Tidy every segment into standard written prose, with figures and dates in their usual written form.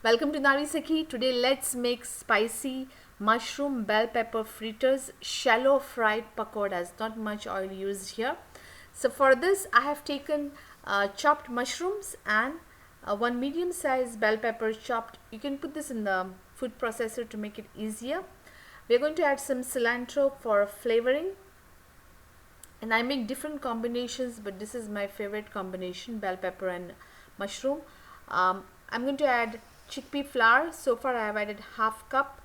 Welcome to Nari Sakhi. Today let's make spicy mushroom bell pepper fritters, shallow fried pakoras. Not much oil used here. So for this I have taken chopped mushrooms and one medium sized bell pepper chopped. You can put this in the food processor to make it easier. We are going to add some cilantro for flavoring. And I make different combinations, but this is my favorite combination, bell pepper and mushroom. I'm going to add chickpea flour. So far I have added half cup,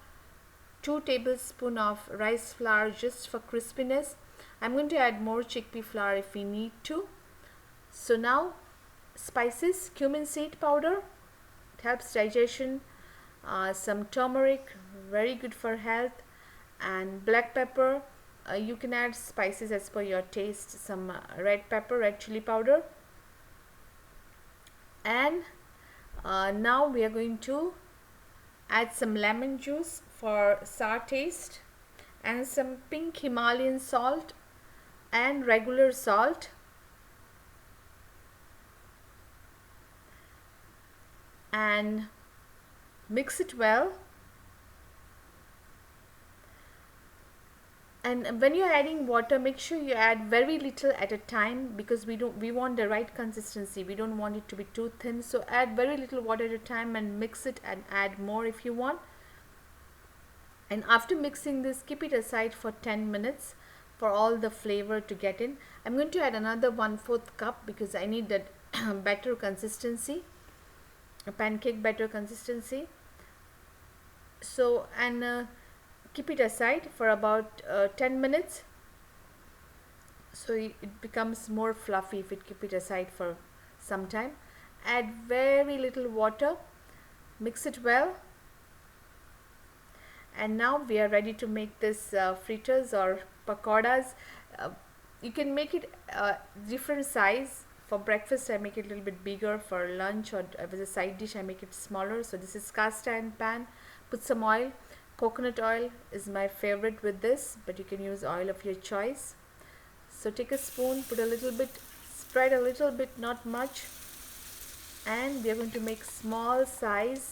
2 tablespoons of rice flour just for crispiness. I'm going to add more chickpea flour if we need to. So now spices, cumin seed powder, it helps digestion, some turmeric, very good for health, and black pepper. You can add spices as per your taste, some red pepper, red chili powder, and now we are going to add some lemon juice for sour taste, and some pink Himalayan salt and regular salt, and mix it well. And when you're adding water, make sure you add very little at a time, because we want the right consistency. We don't want it to be too thin. So add very little water at a time and mix it, and add more if you want. And after mixing this, keep it aside for 10 minutes for all the flavor to get in. I'm going to add another 1/4 cup because I need that batter consistency, a pancake batter consistency. So keep it aside for about 10 minutes, so it becomes more fluffy if it keep it aside for some time. Add very little water, mix it well, and now we are ready to make this fritters or pakoras. You can make it different size. For breakfast I make it a little bit bigger, for lunch or as a side dish I make it smaller. So this is cast iron pan. Put some oil. Coconut oil is my favorite with this, but you can use oil of your choice. So take a spoon, put a little bit, spread a little bit, not much, and we are going to make small size,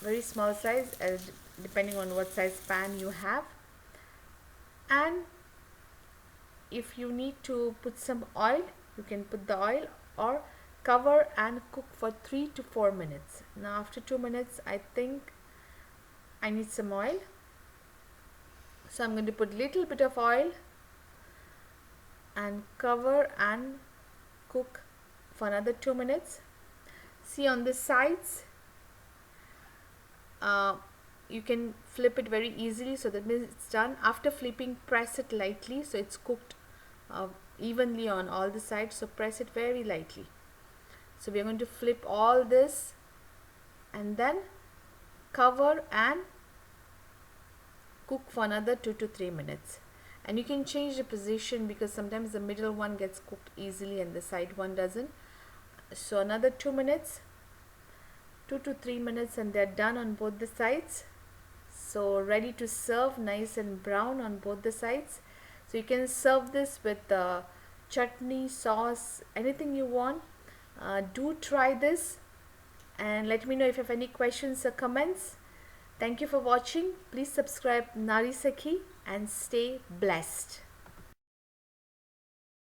very small size, depending on what size pan you have. And if you need to put some oil, you can put the oil, or cover and cook for 3 to 4 minutes. Now after 2 minutes I think I need some oil, so I'm going to put little bit of oil and cover and cook for another 2 minutes. See on the sides, you can flip it very easily, so that means it's done. After flipping, press it lightly so it's cooked evenly on all the sides, so press it very lightly. So we are going to flip all this and then cover and cook for another 2 to 3 minutes. And you can change the position, because sometimes the middle one gets cooked easily and the side one doesn't. So another 2 minutes, 2 to 3 minutes, and they're done on both the sides. So ready to serve, nice and brown on both the sides. So you can serve this with chutney, sauce, anything you want. Do try this and let me know if you have any questions or comments. Thank you for watching. Please subscribe Nari Sakhi and stay blessed.